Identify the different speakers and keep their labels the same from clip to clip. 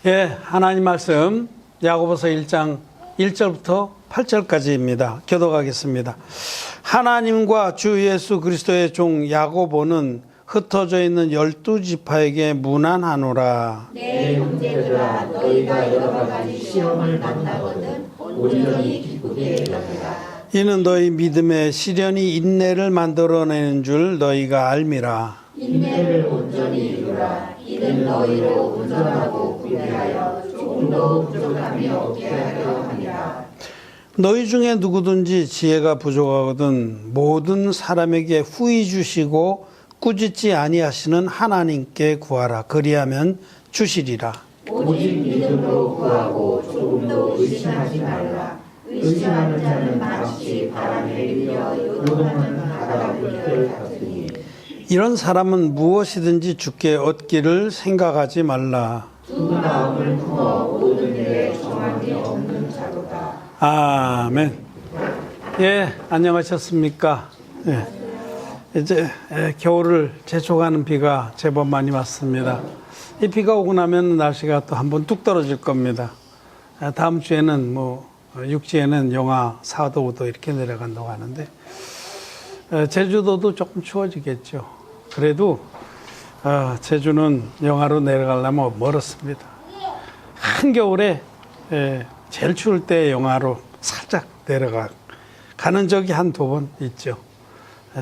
Speaker 1: 예, 하나님 말씀 야고보서 1장 1절부터 8절까지입니다. 교독하겠습니다. 하나님과 주 예수 그리스도의 종 야고보는 흩어져 있는 12지파에게 문안하노라.
Speaker 2: 내 형제들아, 너희가 여러 가지 시험을 만나거든 온전히 기쁘게 여기라.
Speaker 1: 이는 너희 믿음의 시련이 인내를 만들어내는 줄 너희가 알미라.
Speaker 2: 인내를 온전히 이루라. 이는 너희로 온전하고 구비하여 조금도 부족함이 없게 하려 함이라.
Speaker 1: 너희 중에 누구든지 지혜가 부족하거든 모든 사람에게 후히 주시고 꾸짖지 아니하시는 하나님께 구하라. 그리하면 주시리라.
Speaker 2: 오직 믿음으로 구하고 조금도 의심하지 말라. 의심하는 자는 마치 바람에 밀려 요동하는 바람을 같으니
Speaker 1: 이런 사람은 무엇이든지 주께 얻기를 생각하지 말라.
Speaker 2: 두 마음을 품어 모든 일에 정함이 없는 자로다.
Speaker 1: 아멘. 예, 안녕하셨습니까? 예. 이제 겨울을 재촉하는 비가 제법 많이 왔습니다. 이 비가 오고 나면 날씨가 또 한번 뚝 떨어질 겁니다. 다음 주에는 육지에는 영하 4도, 5도 이렇게 내려간다고 하는데 제주도도 조금 추워지겠죠. 그래도 제주는 영하로 내려가려면 멀었습니다. 한겨울에 제일 추울 때 영하로 살짝 가는 적이 한두 번 있죠.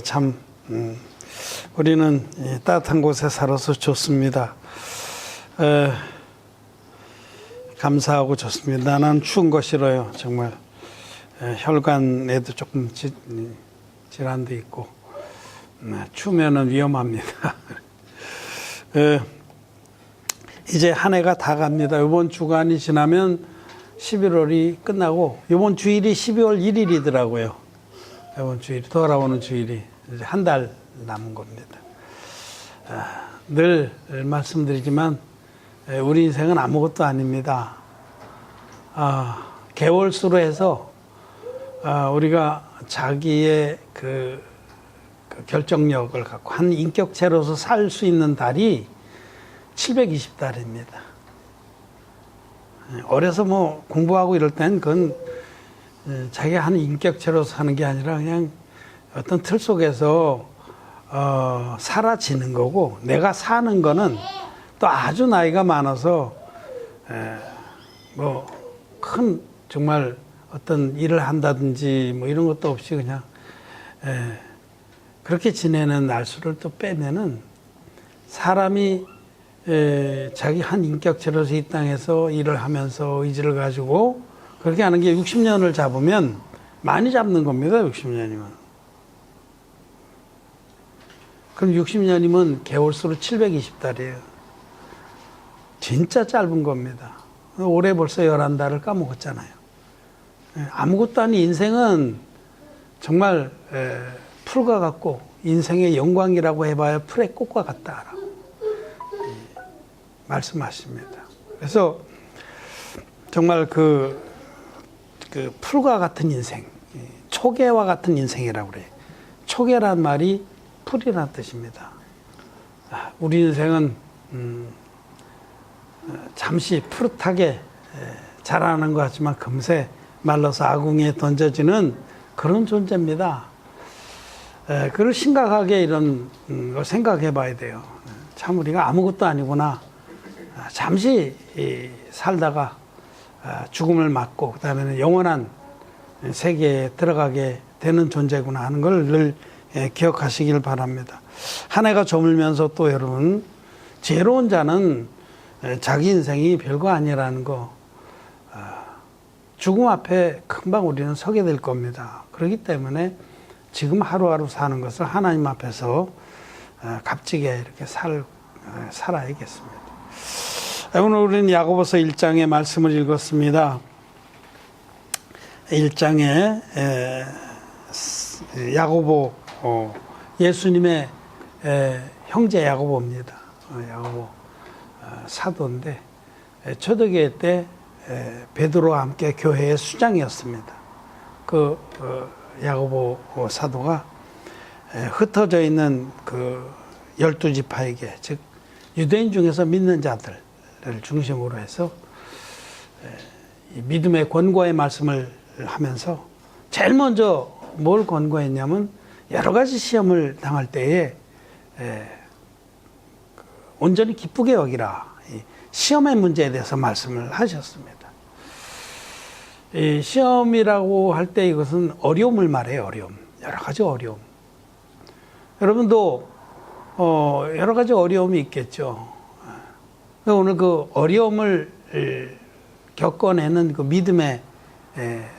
Speaker 1: 참 우리는 따뜻한 곳에 살아서 좋습니다. 감사하고 좋습니다. 나는 추운 거 싫어요. 정말 혈관에도 조금 질환도 있고 추우면은 위험합니다. 이제 한 해가 다 갑니다. 이번 주간이 지나면 11월이 끝나고 이번 주일이 12월 1일이더라고요. 이번 주일이 돌아오는 주일이 이제 한 달 남은 겁니다. 늘 말씀드리지만 우리 인생은 아무것도 아닙니다. 개월수로 해서 우리가 자기의 그 결정력을 갖고 한 인격체로서 살 수 있는 달이 720달입니다. 어려서 공부하고 이럴 땐 그건 자기가 한 인격체로서 사는 게 아니라 그냥 어떤 틀 속에서 사라지는 거고, 내가 사는 거는 또 아주 나이가 많아서 큰 정말 어떤 일을 한다든지 이런 것도 없이 그냥 그렇게 지내는 날수를 또 빼면은 사람이 자기 한 인격체로서 이 땅에서 일을 하면서 의지를 가지고 그렇게 하는 게 60년을 잡으면 많이 잡는 겁니다. 60년이면. 그럼 60년이면 개월수로 720달이에요. 진짜 짧은 겁니다. 올해 벌써 11달을 까먹었잖아요. 아무것도 아닌 인생은 정말 풀과 같고 인생의 영광이라고 해봐야 풀의 꽃과 같다라고 말씀하십니다. 그래서 정말 그 풀과 같은 인생, 초계와 같은 인생이라고 그래요. 초계란 말이 풀이라는 뜻입니다. 우리 인생은 잠시 푸릇하게 자라는 것 같지만 금세 말라서 아궁이에 던져지는 그런 존재입니다. 그걸 심각하게 이런 걸 생각해 봐야 돼요. 참 우리가 아무것도 아니구나. 잠시 살다가 죽음을 맞고 그다음에는 영원한 세계에 들어가게 되는 존재구나 하는 걸 늘 기억하시길 바랍니다. 한 해가 저물면서 또 여러분, 지혜로운 자는 자기 인생이 별거 아니라는 거, 죽음 앞에 금방 우리는 서게 될 겁니다. 그렇기 때문에 지금 하루하루 사는 것을 하나님 앞에서 값지게 이렇게 살아야겠습니다. 오늘 우리는 야고보서 1장의 말씀을 읽었습니다. 1장에 야고보, 예수님의 형제 야고보입니다. 야고보 사도인데 초대교회 때 베드로와 함께 교회의 수장이었습니다. 그 야고보 사도가 흩어져 있는 그 12지파에게, 즉 유대인 중에서 믿는 자들, 중심으로 해서 이 믿음의 권고의 말씀을 하면서 제일 먼저 뭘 권고했냐면 여러 가지 시험을 당할 때에 온전히 기쁘게 여기라. 이 시험의 문제에 대해서 말씀을 하셨습니다. 이 시험이라고 할 때 이것은 어려움을 말해요. 어려움. 여러 가지 어려움. 여러분도 여러 가지 어려움이 있겠죠. 오늘 그 어려움을 겪어내는 그 믿음의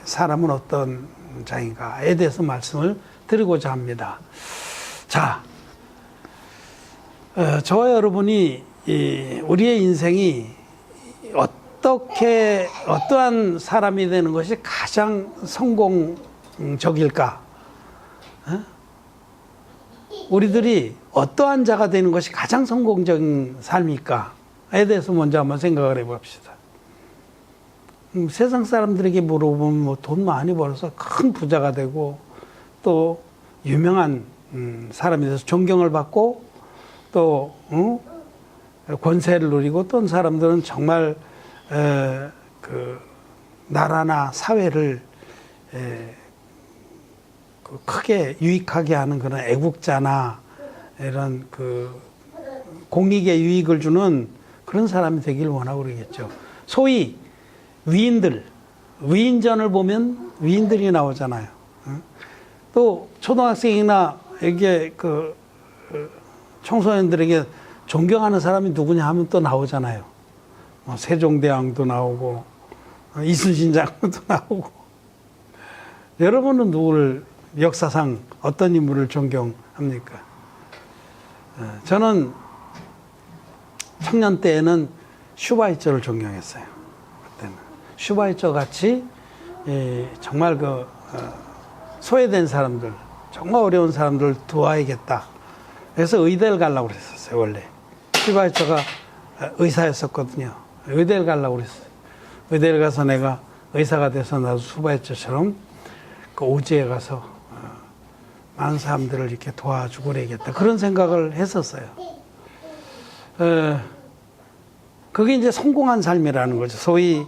Speaker 1: 사람은 어떤 자인가에 대해서 말씀을 드리고자 합니다. 자, 저와 여러분이 우리의 인생이 어떠한 사람이 되는 것이 가장 성공적일까? 우리들이 어떠한 자가 되는 것이 가장 성공적인 삶일까에 대해서 먼저 한번 생각을 해봅시다. 세상 사람들에게 물어보면 뭐 돈 많이 벌어서 큰 부자가 되고 또 유명한 사람이 돼서 존경을 받고 또 권세를 누리고 어떤 사람들은 정말 그 나라나 사회를 크게 유익하게 하는 그런 애국자나 이런 그 공익에 유익을 주는 그런 사람이 되길 원하고 그러겠죠. 소위 위인전을 보면 위인들이 나오잖아요. 또 초등학생이나 이게 그 청소년들에게 존경하는 사람이 누구냐 하면 또 나오잖아요. 세종대왕도 나오고 이순신 장군도 나오고. 여러분은 누구를 역사상 어떤 인물을 존경합니까? 저는 청년 때에는 슈바이처를 존경했어요. 그때는 슈바이처 같이 정말 그 소외된 사람들, 정말 어려운 사람들을 도와야겠다. 그래서 의대를 가려고 그랬었어요. 원래 슈바이처가 의사였었거든요. 의대를 가려고 그랬어요. 의대를 가서 내가 의사가 돼서 나도 슈바이처처럼 그 오지에 가서 많은 사람들을 이렇게 도와주고 그래야겠다. 그런 생각을 했었어요. 그게 이제 성공한 삶이라는 거죠. 소위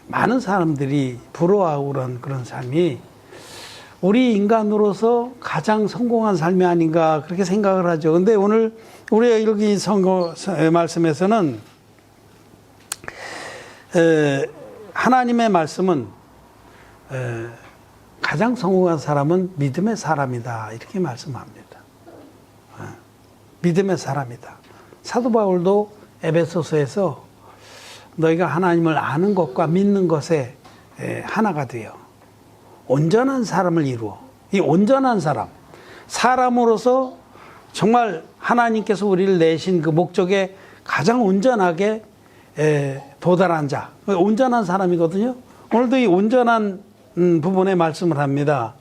Speaker 1: 많은 사람들이 부러워하고 그런 삶이 우리 인간으로서 가장 성공한 삶이 아닌가 그렇게 생각을 하죠. 근데 오늘 우리가 읽은 말씀에서는 하나님의 말씀은 가장 성공한 사람은 믿음의 사람이다 이렇게 말씀합니다. 믿음의 사람이다. 사도 바울도 에베소서에서 너희가 하나님을 아는 것과 믿는 것에 하나가 되어 온전한 사람을 이루어. 이 온전한 사람으로서 정말 하나님께서 우리를 내신 그 목적에 가장 온전하게 도달한 자, 온전한 사람이거든요. 오늘도 이 온전한 부분에 말씀을 합니다.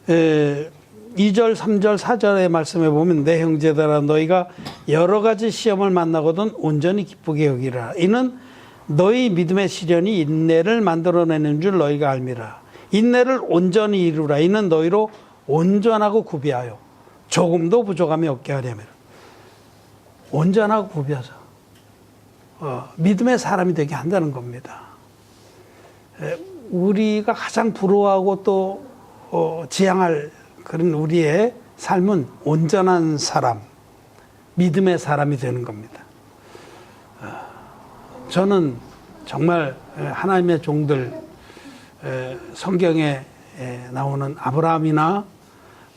Speaker 1: 2절, 3절, 4절의 말씀에 보면 내 형제들아 너희가 여러 가지 시험을 만나거든 온전히 기쁘게 여기라. 이는 너희 믿음의 시련이 인내를 만들어내는 줄 너희가 알미라. 인내를 온전히 이루라. 이는 너희로 온전하고 구비하여 조금도 부족함이 없게 하려면 온전하고 구비하자. 믿음의 사람이 되게 한다는 겁니다. 우리가 가장 부러워하고 또 지향할 그런 우리의 삶은 온전한 사람, 믿음의 사람이 되는 겁니다. 저는 정말 하나님의 종들, 성경에 나오는 아브라함이나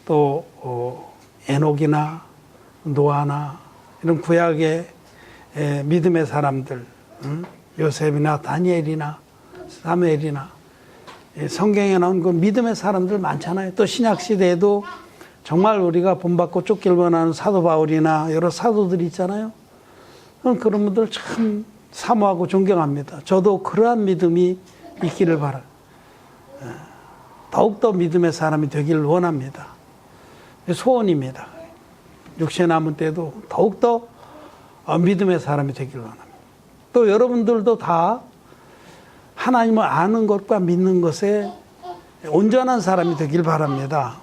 Speaker 1: 또 에녹이나 노아나 이런 구약의 믿음의 사람들, 요셉이나 다니엘이나 사무엘이나 성경에 나온 그 믿음의 사람들 많잖아요. 또 신약 시대에도 정말 우리가 본받고 쫓길 원하는 사도 바울이나 여러 사도들이 있잖아요. 그런 분들 참 사모하고 존경합니다. 저도 그러한 믿음이 있기를 바라요. 더욱더 믿음의 사람이 되기를 원합니다. 소원입니다. 육신 남은 때도 더욱더 믿음의 사람이 되기를 원합니다. 또 여러분들도 다 하나님을 아는 것과 믿는 것에 온전한 사람이 되길 바랍니다.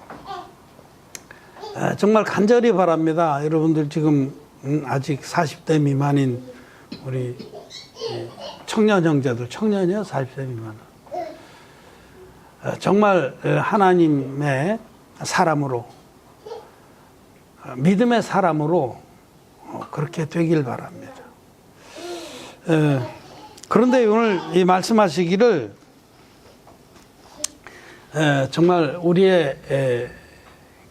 Speaker 1: 정말 간절히 바랍니다. 여러분들 지금 아직 40대 미만인 우리 청년 형제들, 청년이요 40대 미만. 정말 하나님의 사람으로, 믿음의 사람으로 그렇게 되길 바랍니다. 그런데 오늘 이 말씀하시기를 정말 우리의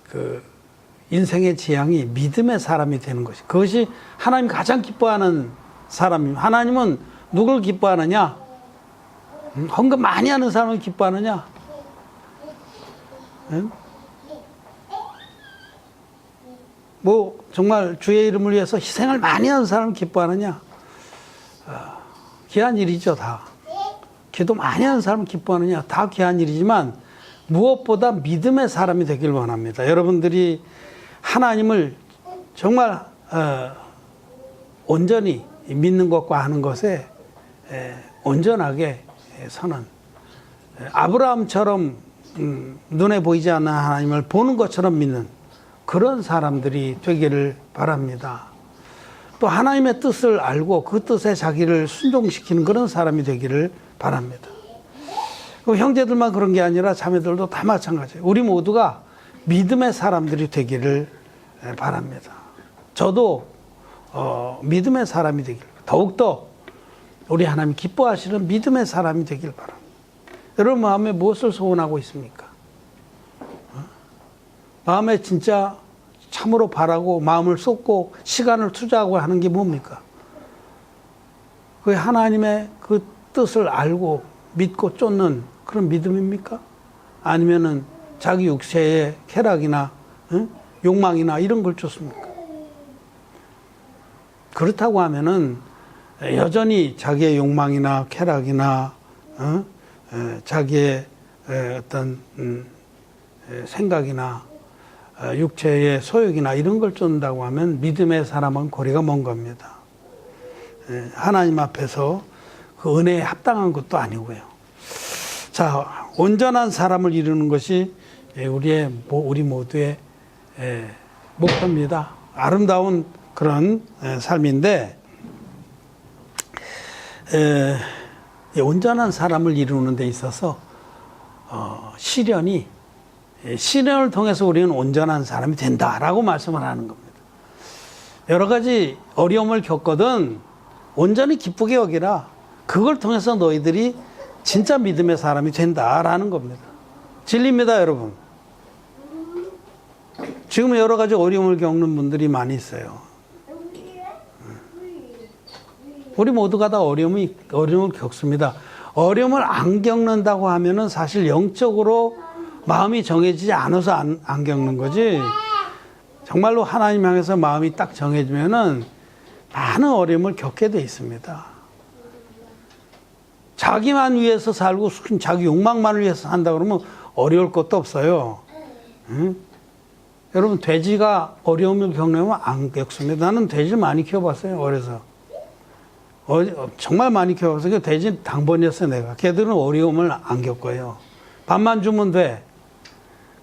Speaker 1: 그 인생의 지향이 믿음의 사람이 되는 것이, 그것이 하나님 가장 기뻐하는 사람입니다. 하나님은 누굴 기뻐하느냐? 헌금 많이 하는 사람을 기뻐하느냐? 뭐 정말 주의 이름을 위해서 희생을 많이 하는 사람을 기뻐하느냐? 귀한 일이죠, 다. 기도 많이 하는 사람을 기뻐하느냐? 다 귀한 일이지만 무엇보다 믿음의 사람이 되길 원합니다. 여러분들이 하나님을 정말 온전히 믿는 것과 하는 것에 온전하게 서는, 아브라함처럼 눈에 보이지 않는 하나님을 보는 것처럼 믿는 그런 사람들이 되기를 바랍니다. 또 하나님의 뜻을 알고 그 뜻에 자기를 순종시키는 그런 사람이 되기를 바랍니다. 형제들만 그런 게 아니라 자매들도 다 마찬가지예요. 우리 모두가 믿음의 사람들이 되기를 바랍니다. 저도 믿음의 사람이 되기를, 더욱더 우리 하나님 기뻐하시는 믿음의 사람이 되길 바랍니다. 여러분 마음에 무엇을 소원하고 있습니까? 마음에 진짜 참으로 바라고 마음을 쏟고 시간을 투자하고 하는 게 뭡니까? 그 하나님의 그 뜻을 알고 믿고 쫓는 그런 믿음입니까? 아니면은 자기 육체의 쾌락이나 욕망이나 이런 걸 쫓습니까? 그렇다고 하면은 여전히 자기의 욕망이나 쾌락이나 자기의 어떤 생각이나 육체의 소욕이나 이런 걸 쫓는다고 하면 믿음의 사람은 거리가 먼 겁니다. 하나님 앞에서 그 은혜에 합당한 것도 아니고요. 자, 온전한 사람을 이루는 것이 우리 모두의 목표입니다. 아름다운 그런 삶인데, 온전한 사람을 이루는 데 있어서 시련을 통해서 우리는 온전한 사람이 된다라고 말씀을 하는 겁니다. 여러 가지 어려움을 겪거든 온전히 기쁘게 여기라. 그걸 통해서 너희들이 진짜 믿음의 사람이 된다라는 겁니다. 진리입니다, 여러분. 지금 여러 가지 어려움을 겪는 분들이 많이 있어요. 우리 모두가 다 어려움을 겪습니다. 어려움을 안 겪는다고 하면은 사실 영적으로 마음이 정해지지 않아서 안 겪는 거지, 정말로 하나님 향해서 마음이 딱 정해지면은 많은 어려움을 겪게 돼 있습니다. 자기만 위해서 살고 자기 욕망만을 위해서 산다 그러면 어려울 것도 없어요. 응? 여러분, 돼지가 어려움을 겪으면 안 겪습니다. 나는 돼지를 많이 키워봤어요, 어려서. 정말 많이 키워봤어요. 돼지 당번이었어요, 내가. 걔들은 어려움을 안 겪어요. 밥만 주면 돼.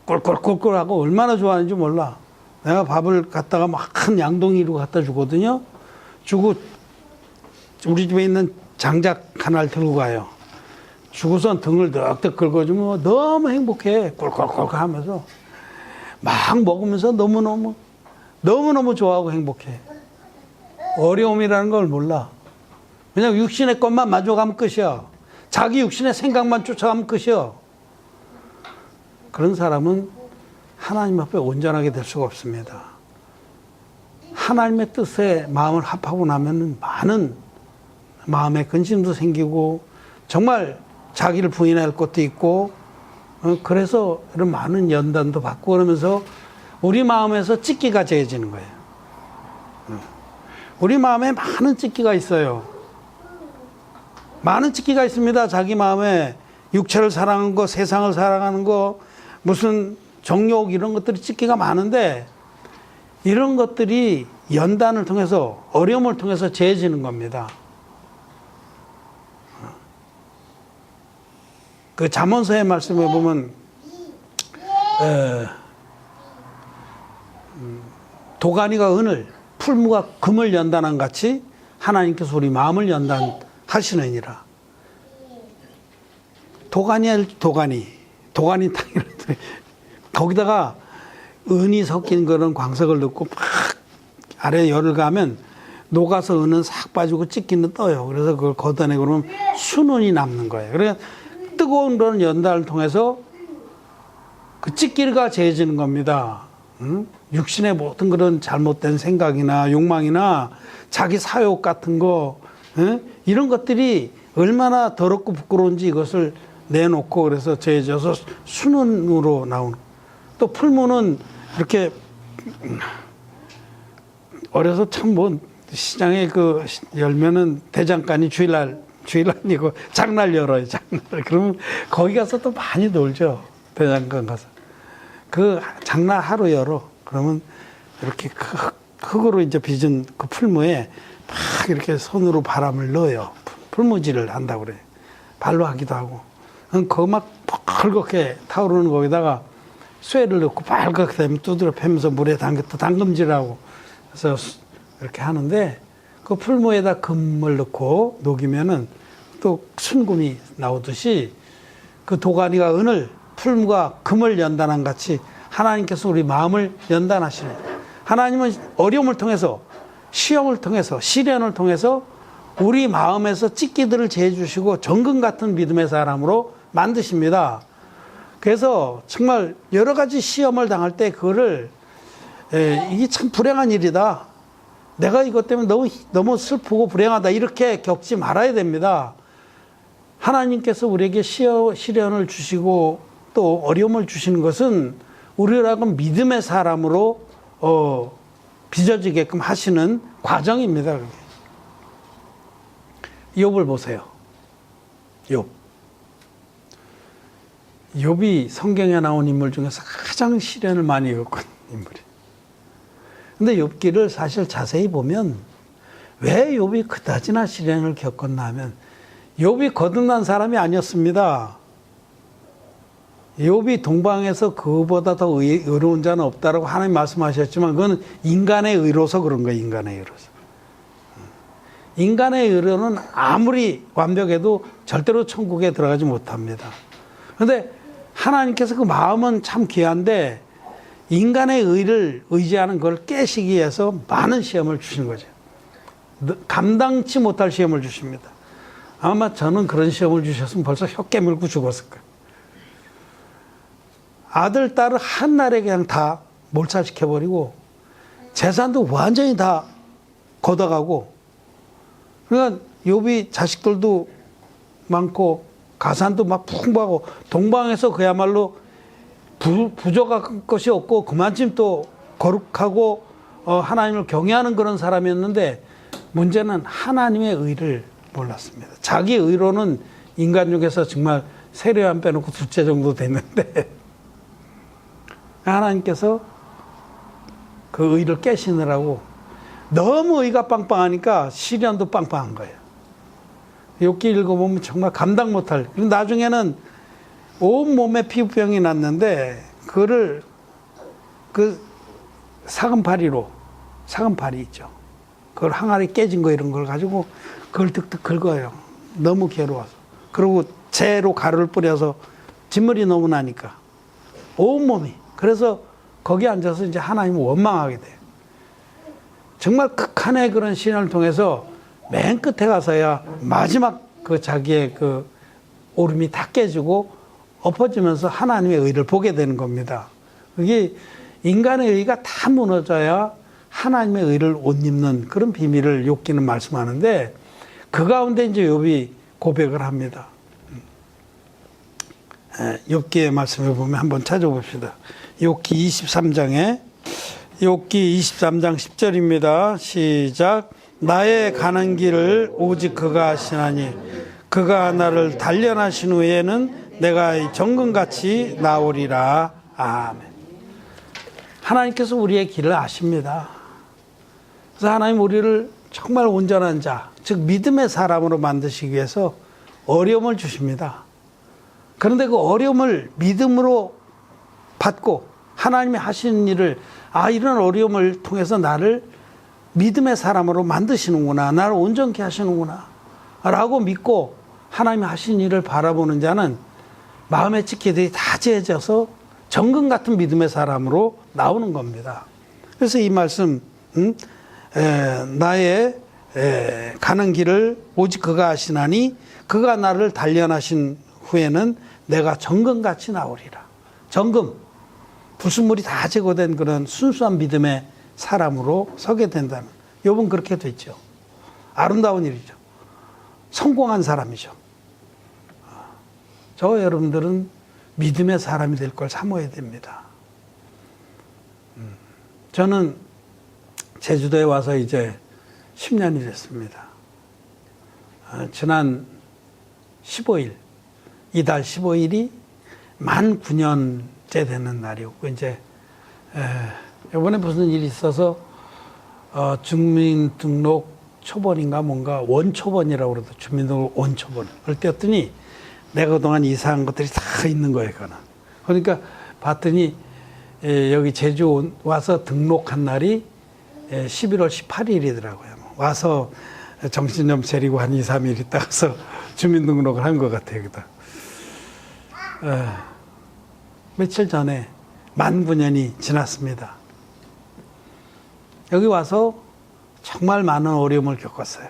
Speaker 1: 꿀꿀꿀꿀하고 얼마나 좋아하는지 몰라. 내가 밥을 갖다가 막 큰 양동이로 갖다 주거든요. 주고 우리 집에 있는 장작 하나를 들고 가요. 주고선 등을 넉넉 긁어주면 너무 행복해. 꿀꿀꿀 하면서 막 먹으면서 너무너무 좋아하고 행복해. 어려움이라는 걸 몰라. 그냥 육신의 것만 만족하면 끝이야. 자기 육신의 생각만 쫓아가면 끝이야. 그런 사람은 하나님 앞에 온전하게 될 수가 없습니다. 하나님의 뜻에 마음을 합하고 나면 많은 마음의 근심도 생기고 정말 자기를 부인할 것도 있고, 그래서 이런 많은 연단도 받고 그러면서 우리 마음에서 찢기가 재해지는 거예요. 우리 마음에 많은 찢기가 있어요. 많은 찢기가 있습니다. 자기 마음에 육체를 사랑하는 거, 세상을 사랑하는 거, 무슨 정욕 이런 것들이 찢기가 많은데, 이런 것들이 연단을 통해서, 어려움을 통해서 재해지는 겁니다. 그 잠언서의 말씀에 보면 도가니가 은을, 풀무가 금을 연단한 같이 하나님께서 우리 마음을 연단하시느니라. 도가니 땅이라 거기다가 은이 섞인 그런 광석을 넣고 막 아래 열을 가면 녹아서 은은 싹 빠지고 찢기는 떠요. 그래서 그걸 걷어내고 그러면 순은이 남는 거예요. 그러니까 뜨거운 그런 연단을 통해서 그 찢기가 재해지는 겁니다. 응? 육신의 모든 그런 잘못된 생각이나 욕망이나 자기 사욕 같은 거, 응? 이런 것들이 얼마나 더럽고 부끄러운지 이것을 내놓고 그래서 재해져서 순은으로 나오는. 또 풀무는 이렇게 어려서 참 뭐 시장에 그 열면은 대장간이 주일날이고 장날 열어요. 장날. 그러면 거기 가서 또 많이 놀죠. 대장간 가서. 그 장날 하루 열어. 그러면 이렇게 흙으로 이제 빚은 그 풀무에 막 이렇게 손으로 바람을 넣어요. 풀무질을 한다고 그래. 발로 하기도 하고. 그거 막 펄겋게 타오르는 거기다가 쇠를 넣고 빨갛게 되면 두드려 패면서 물에 담겼다 담금질하고 그래서 이렇게 하는데 그 풀무에다 금을 넣고 녹이면은 또 순금이 나오듯이 그 도가니가 은을 풀무가 금을 연단한 같이 하나님께서 우리 마음을 연단하시는. 하나님은 어려움을 통해서 시험을 통해서 시련을 통해서 우리 마음에서 찢기들을 재주시고 정금 같은 믿음의 사람으로 만드십니다. 그래서 정말 여러 가지 시험을 당할 때 그거를 이게 참 불행한 일이다. 내가 이것 때문에 너무 슬프고 불행하다. 이렇게 겪지 말아야 됩니다. 하나님께서 우리에게 시련을 주시고 또 어려움을 주시는 것은 우리라고 믿음의 사람으로 빚어지게끔 하시는 과정입니다. 욥을 보세요. 욥이 성경에 나온 인물 중에서 가장 시련을 많이 겪은 인물이에요. 근데 욥기를 사실 자세히 보면 왜 욥이 그다지나 시련을 겪었나 하면 욥이 거듭난 사람이 아니었습니다. 욥이 동방에서 그보다 더 의로운 자는 없다라고 하나님 말씀하셨지만 그건 인간의 의로서 그런 거예요. 인간의 의로서. 인간의 의로는 아무리 완벽해도 절대로 천국에 들어가지 못합니다. 그런데 하나님께서 그 마음은 참 귀한데 인간의 의를 의지하는 걸 깨시기 위해서 많은 시험을 주시는 거죠. 감당치 못할 시험을 주십니다. 아마 저는 그런 시험을 주셨으면 벌써 혀 깨물고 죽었을 거예요. 아들, 딸을 한날에 그냥 다 몰살시켜버리고 재산도 완전히 다 걷어가고 그러니까 욥이 자식들도 많고 가산도 막 풍부하고 동방에서 그야말로 부족한 것이 없고 그만큼 또 거룩하고 하나님을 경외하는 그런 사람이었는데 문제는 하나님의 의를 몰랐습니다. 자기 의로는 인간 중에서 정말 세례안 빼놓고 둘째 정도 됐는데 하나님께서 그 의를 깨시느라고 너무 의가 빵빵하니까 시련도 빵빵한 거예요. 욥기 읽어보면 정말 감당 못할. 나중에는 온몸에 피부병이 났는데 그거를 그 사금파리 있죠. 그걸 항아리 깨진 거 이런 걸 가지고 그걸 득득 긁어요. 너무 괴로워서. 그리고 재로 가루를 뿌려서 진물이 너무 나니까 온몸이. 그래서 거기 앉아서 이제 하나님을 원망하게 돼요. 정말 극한의 그런 시련을 통해서 맨 끝에 가서야 마지막 그 자기의 그 오름이 다 깨지고 엎어지면서 하나님의 의를 보게 되는 겁니다. 그게 인간의 의가 다 무너져야 하나님의 의를 옷 입는 그런 비밀을 욥기는 말씀하는데 그 가운데 이제 욥이 고백을 합니다. 욥기의 말씀을 보면 한번 찾아봅시다. 욥기 23장에 욥기 23장 10절입니다. 시작. 나의 가는 길을 오직 그가 아시나니 그가 나를 단련하신 후에는 내가 정금같이 나오리라. 아멘. 하나님께서 우리의 길을 아십니다. 그래서 하나님 우리를 정말 온전한 자, 즉 믿음의 사람으로 만드시기 위해서 어려움을 주십니다. 그런데 그 어려움을 믿음으로 받고 하나님이 하시는 일을 이런 어려움을 통해서 나를 믿음의 사람으로 만드시는구나. 나를 온전케 하시는구나. 라고 믿고 하나님이 하신 일을 바라보는 자는 마음의 지키들이 다 지어져서 정금 같은 믿음의 사람으로 나오는 겁니다. 그래서 이 말씀, 나의 가는 길을 오직 그가 아시나니 그가 나를 단련하신 후에는 내가 정금같이 나오리라. 정금, 불순물이 다 제거된 그런 순수한 믿음의 사람으로 서게 된다는. 욥은 그렇게 됐죠. 아름다운 일이죠. 성공한 사람이죠. 저 여러분들은 믿음의 사람이 될 걸 사모해야 됩니다. 저는 제주도에 와서 이제 10년이 됐습니다. 지난 15일, 이달 15일이 만 9년째 되는 날이었고, 이제, 이번에 무슨 일이 있어서, 주민등록 초본인가 뭔가 원초본이라고 그러더 주민등록 원초본을 떼었더니 내가 그동안 이사한 것들이 다 있는 거예요, 그거는. 그러니까 봤더니, 여기 제주 와서 등록한 날이 11월 18일이더라고요. 와서 정신 좀 차리고 한 2, 3일 있다가서 주민등록을 한 것 같아요. 며칠 전에 만 9년이 지났습니다. 여기 와서 정말 많은 어려움을 겪었어요.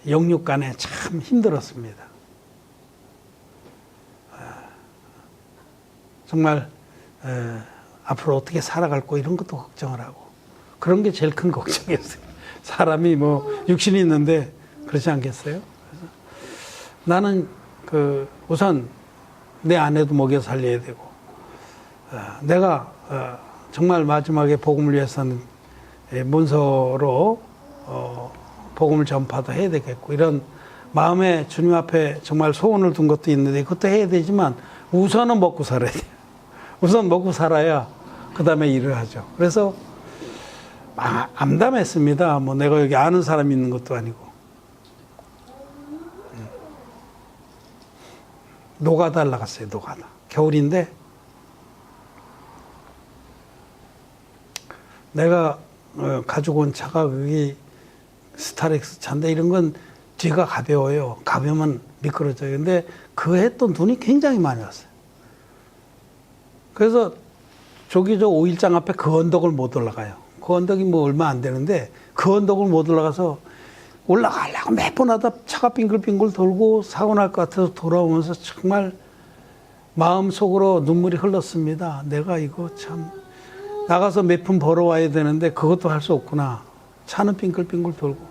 Speaker 1: 영육간에 참 힘들었습니다. 정말 앞으로 어떻게 살아갈 거 이런 것도 걱정을 하고 그런 게 제일 큰 걱정이었어요. 사람이 뭐 육신이 있는데 그렇지 않겠어요? 그래서 나는 우선 내 아내도 먹여 살려야 되고 내가 정말 마지막에 복음을 위해서는 문서로 복음을 전파도 해야 되겠고 이런 마음에 주님 앞에 정말 소원을 둔 것도 있는데 그것도 해야 되지만 우선은 먹고 살아야 돼요. 우선 먹고 살아야 그 다음에 일을 하죠. 그래서 암담했습니다. 뭐 내가 여기 아는 사람이 있는 것도 아니고. 노가다 나갔어요. 노가다. 겨울인데 내가 가지고 온 차가 그게 스타렉스 차인데 이런 건 뒤가 가벼워요. 가벼우면 미끄러져요. 근데 그 해 또 눈이 굉장히 많이 왔어요. 그래서 저기 5일장 앞에 그 언덕을 못 올라가요. 그 언덕이 뭐 얼마 안 되는데 그 언덕을 못 올라가서 올라가려고 몇 번 하다 차가 빙글빙글 돌고 사고 날 것 같아서 돌아오면서 정말 마음속으로 눈물이 흘렀습니다. 내가 이거 참 나가서 몇 푼 벌어와야 되는데 그것도 할 수 없구나. 차는 빙글빙글 돌고.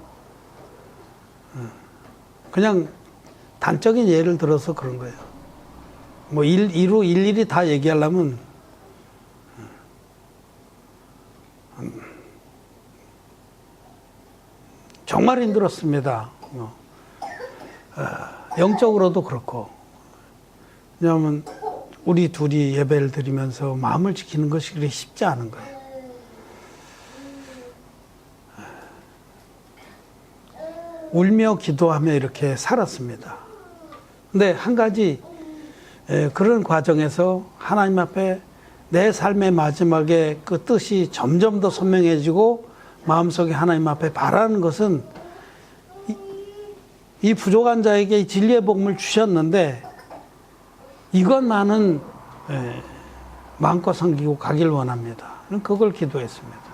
Speaker 1: 그냥 단적인 예를 들어서 그런 거예요. 뭐 일일이 다 얘기하려면 정말 힘들었습니다. 영적으로도 그렇고. 왜냐하면 우리 둘이 예배를 드리면서 마음을 지키는 것이 그렇게 쉽지 않은 거예요. 울며 기도하며 이렇게 살았습니다. 근데 한 가지 그런 과정에서 하나님 앞에 내 삶의 마지막에 그 뜻이 점점 더 선명해지고 마음속에 하나님 앞에 바라는 것은 이 부족한 자에게 이 진리의 복음을 주셨는데 이것만은 마음껏 섬기고 가길 원합니다. 그걸 기도했습니다.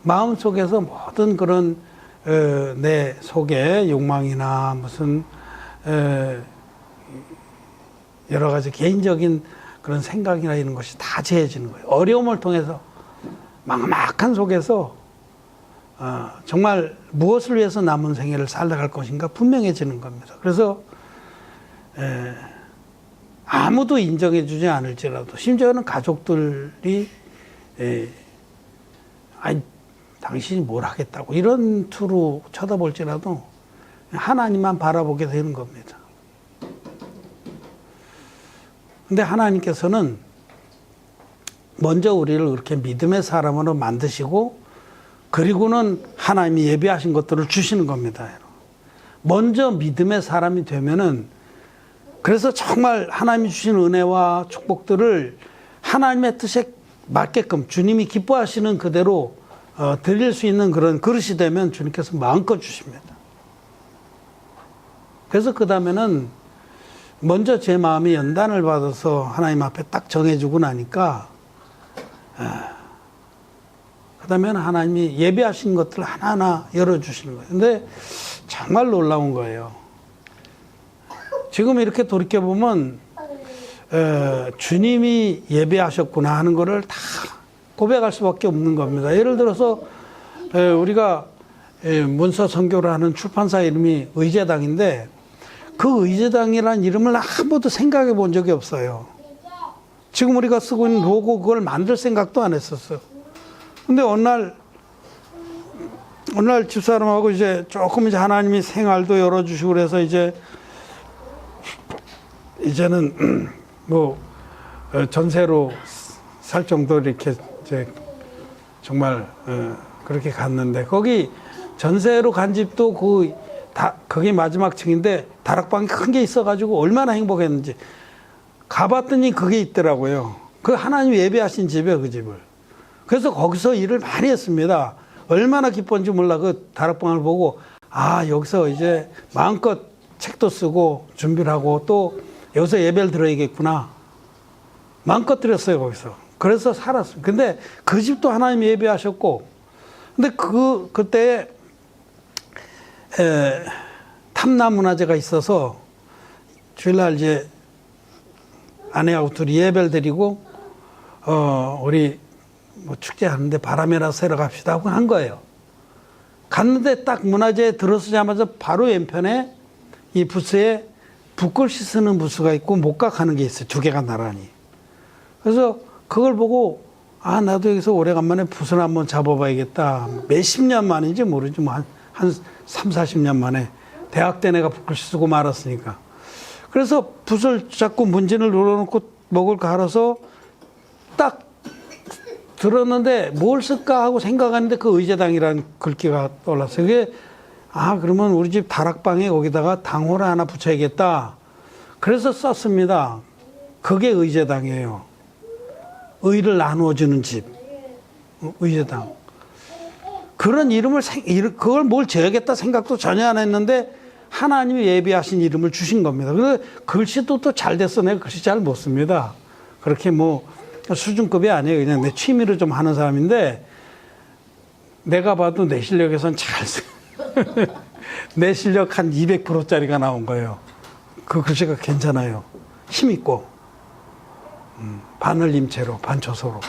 Speaker 1: 마음속에서 모든 그런 내 속에 욕망이나 무슨 여러 가지 개인적인 그런 생각이나 이런 것이 다 제해지는 거예요. 어려움을 통해서 막막한 속에서 정말 무엇을 위해서 남은 생애를 살아갈 것인가 분명해지는 겁니다. 그래서 아무도 인정해 주지 않을지라도 심지어는 가족들이 아니 당신이 뭘 하겠다고 이런 투로 쳐다볼지라도 하나님만 바라보게 되는 겁니다. 근데 하나님께서는 먼저 우리를 그렇게 믿음의 사람으로 만드시고 그리고는 하나님이 예비하신 것들을 주시는 겁니다. 먼저 믿음의 사람이 되면은 그래서 정말 하나님이 주신 은혜와 축복들을 하나님의 뜻에 맞게끔 주님이 기뻐하시는 그대로 드릴 수 있는 그런 그릇이 되면 주님께서 마음껏 주십니다. 그래서 그 다음에는 먼저 제 마음이 연단을 받아서 하나님 앞에 딱 정해주고 나니까 그 다음에는 하나님이 예배하신 것들을 하나하나 열어주시는 거예요. 근데 정말 놀라운 거예요. 지금 이렇게 돌이켜보면 주님이 예배하셨구나 하는 거를 다 고백할 수밖에 없는 겁니다. 예를 들어서 우리가 문서 선교를 하는 출판사 이름이 의제당인데 그 의제당이라는 이름을 아무도 생각해 본 적이 없어요. 지금 우리가 쓰고 있는 로고 그걸 만들 생각도 안 했었어요. 근데 어느 날 집사람하고 이제 조금 이제 하나님이 생활도 열어주시고 그래서 이제는 뭐 전세로 살 정도 이렇게 이제 정말 그렇게 갔는데 거기 전세로 간 집도 그게 마지막 층인데 다락방이 큰 게 있어가지고 얼마나 행복했는지 가봤더니 그게 있더라고요. 그 하나님 예배하신 집이에요, 그 집을. 그래서 거기서 일을 많이 했습니다. 얼마나 기뻤는지 몰라. 그 다락방을 보고 여기서 이제 마음껏 책도 쓰고 준비를 하고 또 여기서 예배를 드려야겠구나. 마음껏 드렸어요, 거기서. 그래서 살았어요. 근데 그 집도 하나님 예배하셨고, 근데 그때 탐나 문화재가 있어서 주일날 이제 아내하고 둘이 예배를 드리고, 우리 뭐 축제하는데 바람이라도 쐬러 갑시다 하고 한 거예요. 갔는데 딱 문화재에 들어서자마자 바로 왼편에 이 부스에 붓글씨 쓰는 부스가 있고 목각하는 게 있어요. 두 개가 나란히. 그래서 그걸 보고 나도 여기서 오래간만에 붓을 한번 잡아봐야겠다. 몇십 년 만인지 모르지 뭐 한 3, 40년 만에 대학 때 내가 붓글씨 쓰고 말았으니까. 그래서 붓을 잡고 문진을 눌러놓고 목을 갈아서 딱 들었는데 뭘 쓸까 하고 생각하는데 그 의제당이라는 글귀가 떠올랐어요. 그게 그러면 우리 집 다락방에 거기다가 당호를 하나 붙여야겠다. 그래서 썼습니다. 그게 의제당이에요. 의를 나누어주는 집. 의제당. 그런 이름을, 그걸 뭘 지어야겠다 생각도 전혀 안 했는데 하나님이 예비하신 이름을 주신 겁니다. 그래서 글씨도 또 잘 됐어. 내가 글씨 잘 못 씁니다. 그렇게 뭐 수준급이 아니에요. 그냥 내 취미로 좀 하는 사람인데 내가 봐도 내 실력에선 잘 써. 내 실력 한 200%짜리가 나온 거예요. 그 글씨가 괜찮아요. 힘있고 반을 임체로 반초소로.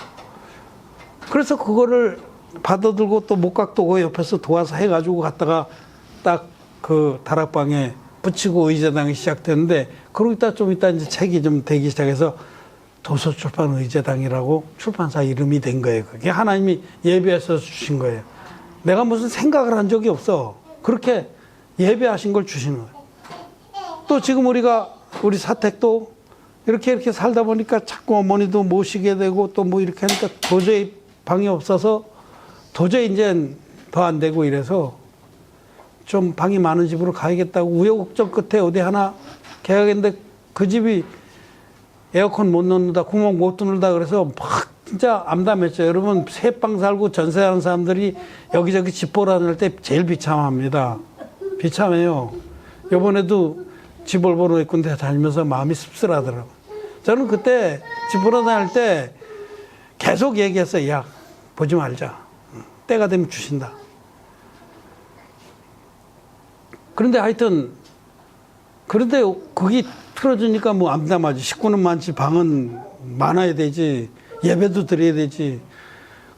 Speaker 1: 그래서 그거를 받아들고 또 목각도 그 옆에서 도와서 해가지고 갔다가 딱 그 다락방에 붙이고 의제당이 시작됐는데 그러고 있다 좀 있다 이제 책이 좀 되기 시작해서 도서출판 의제당이라고 출판사 이름이 된 거예요. 그게 하나님이 예배해서 주신 거예요. 내가 무슨 생각을 한 적이 없어. 그렇게 예배하신 걸 주시는 거예요. 또 지금 우리 사택도 이렇게 살다 보니까 자꾸 어머니도 모시게 되고 또 뭐 이렇게 하니까 도저히 방이 없어서 도저히 이제 더 안 되고 이래서 좀 방이 많은 집으로 가야겠다고 우여곡절 끝에 어디 하나 계약했는데 그 집이 에어컨 못 넣는다, 구멍 못 뚫는다 그래서 막 진짜 암담했죠. 여러분 새방 살고 전세하는 사람들이 여기저기 집 보러 다닐 때 제일 비참합니다. 비참해요. 이번에도 집을 보러 있군데 다니면서 마음이 씁쓸하더라고요. 저는 그때 집 보러 다닐 때 계속 얘기했어요. 야, 보지 말자. 때가 되면 주신다. 그런데 하여튼 그런데 그게 틀어주니까 뭐 암담하지. 식구는 많지 방은 많아야 되지. 예배도 드려야 되지.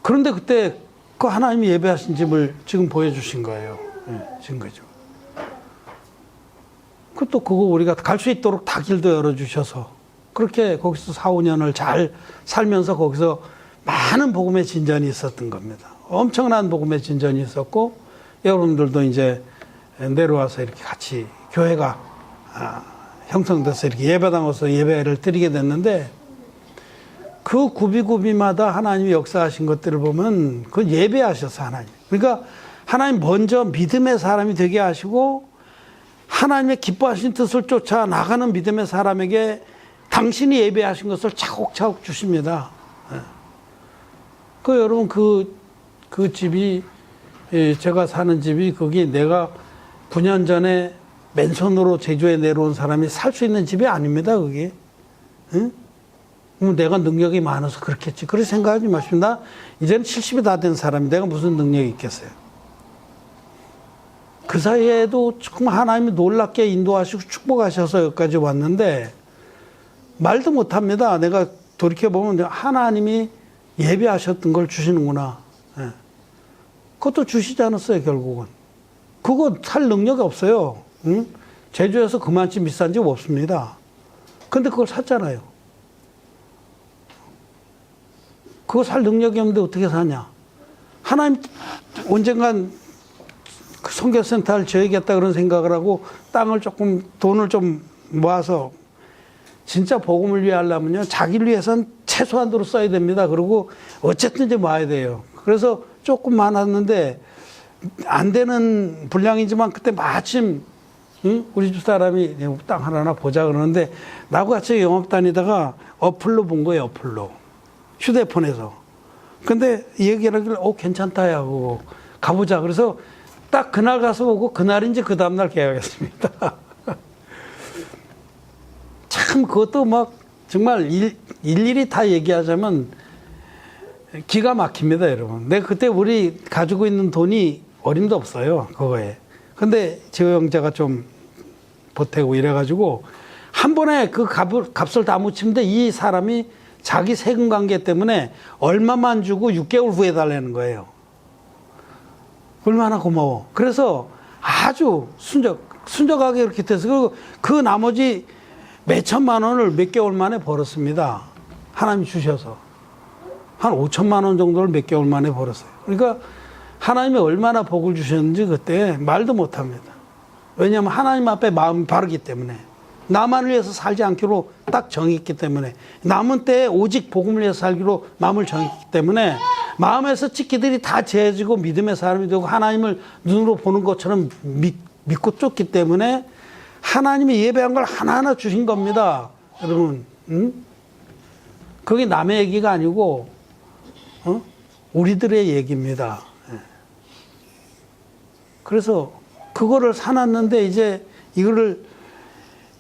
Speaker 1: 그런데 그때 그 하나님이 예배하신 집을 지금 보여주신 거예요. 준 거죠. 그것도 그거 우리가 갈 수 있도록 다 길도 열어주셔서 그렇게 거기서 4, 5년을 잘 살면서 거기서 많은 복음의 진전이 있었던 겁니다. 엄청난 복음의 진전이 있었고 여러분들도 이제 내려와서 이렇게 같이 교회가 형성돼서 이렇게 예배당 와서 예배를 드리게 됐는데 그 구비구비마다 하나님이 역사하신 것들을 보면 그 예배하셔서 하나님. 그러니까 하나님 먼저 믿음의 사람이 되게 하시고 하나님의 기뻐하신 뜻을 쫓아 나가는 믿음의 사람에게 당신이 예배하신 것을 차곡차곡 주십니다. 여러분, 그 집이, 예, 제가 사는 집이 거기 내가 9년 전에 맨손으로 제주에 내려온 사람이 살 수 있는 집이 아닙니다, 그게. 응? 내가 능력이 많아서 그렇겠지. 그렇게 생각하지 마시고, 나 이제는 70이 다 된 사람이 내가 무슨 능력이 있겠어요. 그 사이에도 정말 하나님이 놀랍게 인도하시고 축복하셔서 여기까지 왔는데, 말도 못합니다. 내가 돌이켜보면 하나님이 예비하셨던 걸 주시는구나. 예. 그것도 주시지 않았어요, 결국은. 그거 살 능력이 없어요. 응? 제주에서 그만큼 비싼 집 없습니다. 근데 그걸 샀잖아요. 그거 살 능력이 없는데 어떻게 사냐. 하나님 언젠간 그 선교센터를 지어야겠다 그런 생각을 하고 땅을 조금, 돈을 좀 모아서 진짜 복음을 위해 하려면요, 자기를 위해서는 최소한도로 써야 됩니다. 그리고 어쨌든 이제 모아야 돼요. 그래서 조금 많았는데 안 되는 분량이지만 그때 마침, 응? 우리 집 사람이 땅 하나 보자 그러는데 나하고 같이 영업 다니다가 어플로 본 거예요, 어플로. 휴대폰에서. 근데 얘기를 하길래, 괜찮다, 하고 가보자. 그래서 딱 그날 가서 보고 그날인지 그 다음날 계약했습니다. 참 그것도 막 정말 일일이 다 얘기하자면 기가 막힙니다, 여러분. 내가 그때 우리 가지고 있는 돈이 어림도 없어요, 그거에. 근데 제 형제가 좀 보태고 이래가지고 한 번에 그 값을 다 묻히는데 이 사람이 자기 세금 관계 때문에 얼마만 주고 6개월 후에 달라는 거예요. 얼마나 고마워. 그래서 아주 순적하게 이렇게 돼서 그리고 그 나머지 몇 천만 원을 몇 개월 만에 벌었습니다. 하나님이 주셔서. 한 5천만 원 정도를 몇 개월 만에 벌었어요. 그러니까 하나님이 얼마나 복을 주셨는지 그때 말도 못합니다. 왜냐하면 하나님 앞에 마음이 바르기 때문에. 나만을 위해서 살지 않기로 딱 정했기 때문에. 남은 때에 오직 복음을 위해서 살기로 마음을 정했기 때문에 마음에서 찍기들이 다 재어지고 믿음의 사람이 되고 하나님을 눈으로 보는 것처럼 믿고 쫓기 때문에 하나님이 예배한 걸 하나하나 주신 겁니다. 여러분, 응? 그게 남의 얘기가 아니고, 우리들의 얘기입니다. 그래서 그거를 사놨는데 이제 이거를,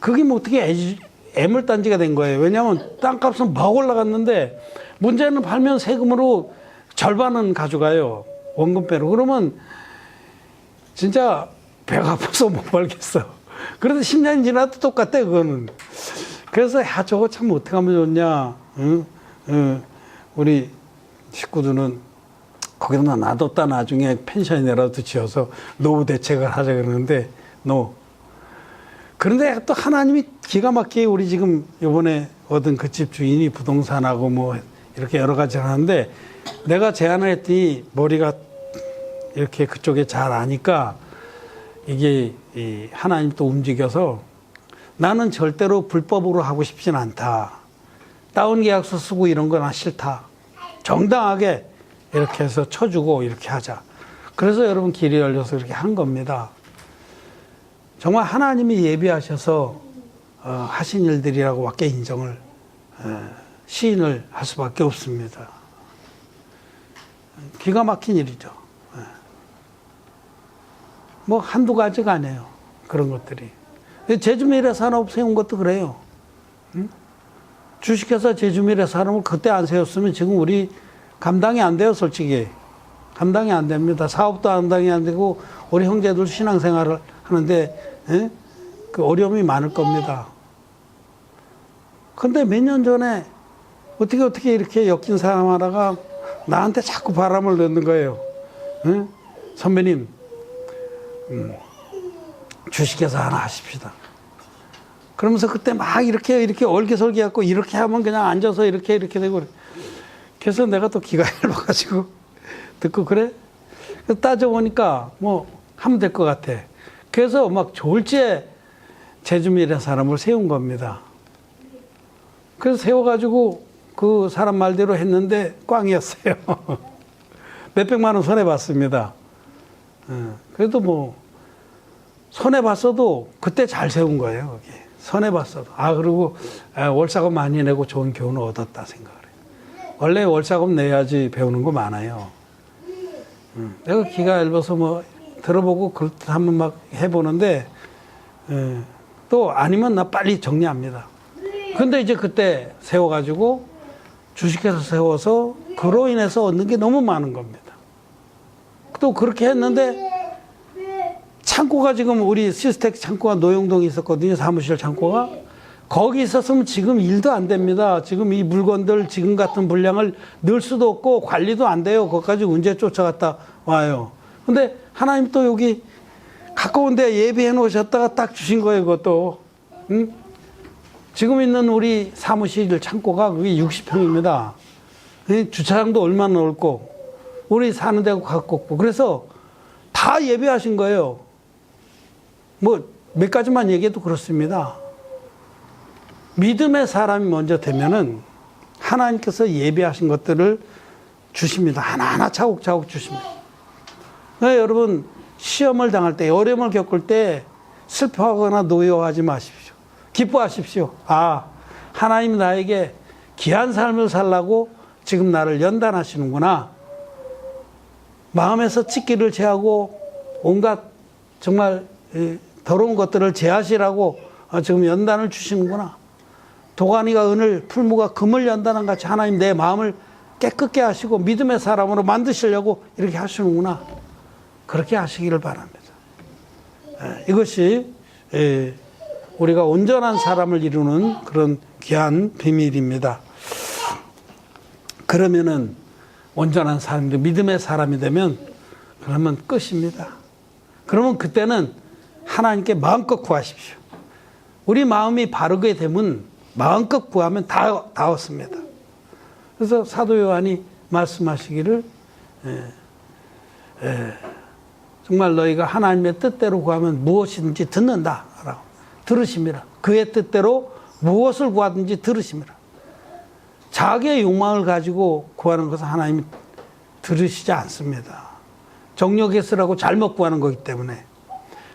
Speaker 1: 그게 뭐 어떻게 애물단지가 된 거예요. 왜냐하면 땅값은 막 올라갔는데 문제는 팔면 세금으로 절반은 가져가요. 원금 빼로. 그러면 진짜 배가 아파서 못 팔겠어. 그래도 10년이 지나도 똑같대, 그거는. 그래서, 저거 참 어떻게 하면 좋냐. 우리 식구들은 거기다 놔뒀다 나중에 펜션이라도 지어서 노후 대책을 하자 그러는데, 그런데 또 하나님이 기가 막히게 우리 지금 이번에 얻은 그 집 주인이 부동산하고 뭐 이렇게 여러 가지 하는데 내가 제안을 했더니 머리가 이렇게 그쪽에 잘 아니까 이게 하나님 또 움직여서 나는 절대로 불법으로 하고 싶진 않다. 다운 계약서 쓰고 이런 건 싫다. 정당하게 이렇게 해서 쳐주고 이렇게 하자. 그래서 여러분 길이 열려서 이렇게 한 겁니다. 정말 하나님이 예비하셔서 하신 일들이라고 밖에 인정을 시인을 할 수밖에 없습니다. 기가 막힌 일이죠. 뭐 한두 가지가 아니에요. 그런 것들이. 제주미래산업 세운 것도 그래요. 응? 주식회사 제주미래산업을 그때 안 세웠으면 지금 우리 감당이 안 돼요, 솔직히. 감당이 안 됩니다. 사업도 감당이 안 되고 우리 형제들 신앙생활을 하는데 그 어려움이 많을 겁니다. 근데 몇 년 전에 어떻게 이렇게 엮인 사람 하나가 나한테 자꾸 바람을 넣는 거예요. 선배님, 주식회사 하나 하십시다. 그러면서 그때 막 이렇게 얼기설기하고 이렇게 하면 그냥 앉아서 이렇게 되고. 그래서 내가 또 기가 얇아가지고 듣고 그래? 따져보니까 뭐 하면 될 것 같아. 그래서 막 졸지에 제주미래 사람을 세운 겁니다. 그래서 세워가지고 그 사람 말대로 했는데 꽝이었어요. 몇백만 원 손해봤습니다. 그래도 뭐 손해봤어도 그때 잘 세운 거예요. 거기. 손해봤어도. 그리고 월사금 많이 내고 좋은 교훈을 얻었다 생각을 해요. 원래 월사금 내야지 배우는 거 많아요. 내가 기가 얇아서 뭐 들어보고 그렇다면 막 해보는데 또 아니면 나 빨리 정리합니다. 근데 이제 그때 세워가지고 주식회사 세워서 그로 인해서 얻는 게 너무 많은 겁니다. 또 그렇게 했는데 창고가 지금 우리 시스텍 창고가 노영동에 있었거든요. 사무실 창고가. 거기 있었으면 지금 일도 안 됩니다. 지금 이 물건들 지금 같은 분량을 넣을 수도 없고 관리도 안 돼요. 거기까지 언제 쫓아갔다 와요. 근데 하나님 또 여기 가까운 데 예비해 놓으셨다가 딱 주신 거예요. 그것도. 응? 지금 있는 우리 사무실 창고가 그게 60평입니다. 주차장도 얼마나 넓고 우리 사는 데가 가깝고 그래서 다 예배하신 거예요. 뭐 몇 가지만 얘기해도 그렇습니다. 믿음의 사람이 먼저 되면은 하나님께서 예배하신 것들을 주십니다. 하나하나 차곡차곡 주십니다. 네, 여러분 시험을 당할 때 어려움을 겪을 때 슬퍼하거나 노여워하지 마십시오. 기뻐하십시오. 아, 하나님 나에게 귀한 삶을 살라고 지금 나를 연단하시는구나. 마음에서 찢기를 제하고 온갖 정말 더러운 것들을 제하시라고 지금 연단을 주시는구나. 도가니가 은을, 풀무가 금을 연단한 같이 하나님 내 마음을 깨끗게 하시고 믿음의 사람으로 만드시려고 이렇게 하시는구나. 그렇게 하시기를 바랍니다. 이것이 우리가 온전한 사람을 이루는 그런 귀한 비밀입니다. 그러면은 온전한 사람들, 믿음의 사람이 되면 그러면 끝입니다. 그러면 그때는 하나님께 마음껏 구하십시오. 우리 마음이 바르게 되면 마음껏 구하면 다 얻습니다. 그래서 사도 요한이 말씀하시기를 정말 너희가 하나님의 뜻대로 구하면 무엇이든지 듣는다라고 들으십니다. 그의 뜻대로 무엇을 구하든지 들으십니다. 자기의 욕망을 가지고 구하는 것은 하나님이 들으시지 않습니다. 정력에 쓰라고 잘못 구하는 거기 때문에.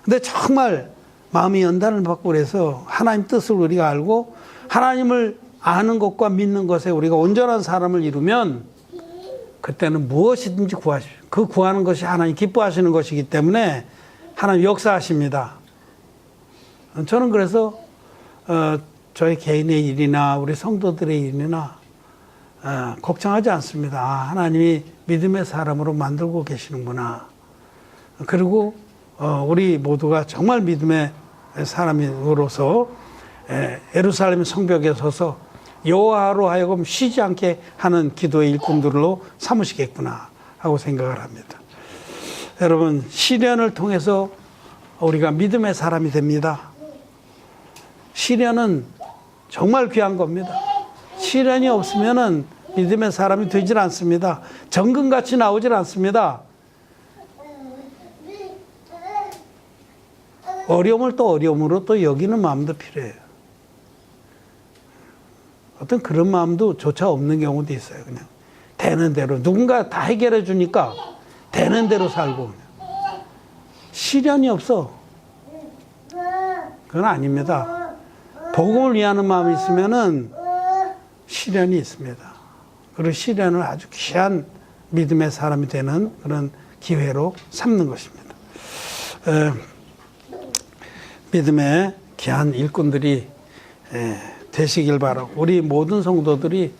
Speaker 1: 근데 정말 마음이 연단을 받고 그래서 하나님 뜻을 우리가 알고 하나님을 아는 것과 믿는 것에 우리가 온전한 사람을 이루면 그때는 무엇이든지 구하십시오. 그 구하는 것이 하나님 기뻐하시는 것이기 때문에 하나님 역사하십니다. 저는 그래서 저희 개인의 일이나 우리 성도들의 일이나 걱정하지 않습니다. 아, 하나님이 믿음의 사람으로 만들고 계시는구나. 그리고 우리 모두가 정말 믿음의 사람으로서 예루살렘 성벽에 서서 여호와로 하여금 쉬지 않게 하는 기도의 일꾼들로 삼으시겠구나 하고 생각을 합니다. 여러분, 시련을 통해서 우리가 믿음의 사람이 됩니다. 시련은 정말 귀한 겁니다. 시련이 없으면은 믿음의 사람이 되질 않습니다. 정금같이 나오질 않습니다. 어려움을 또 어려움으로 또 여기는 마음도 필요해요. 어떤 그런 마음도 조차 없는 경우도 있어요. 그냥 되는 대로 누군가 다 해결해 주니까 되는 대로 살고 그냥. 시련이 없어. 그건 아닙니다. 복음을 위하는 마음이 있으면은 시련이 있습니다. 그리고 시련을 아주 귀한 믿음의 사람이 되는 그런 기회로 삼는 것입니다. 믿음의 귀한 일꾼들이 되시길 바라고 우리 모든 성도들이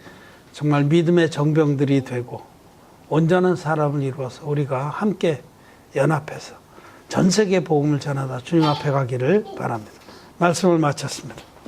Speaker 1: 정말 믿음의 정병들이 되고 온전한 사람을 이루어서 우리가 함께 연합해서 전 세계 복음을 전하다 주님 앞에 가기를 바랍니다. 말씀을 마쳤습니다.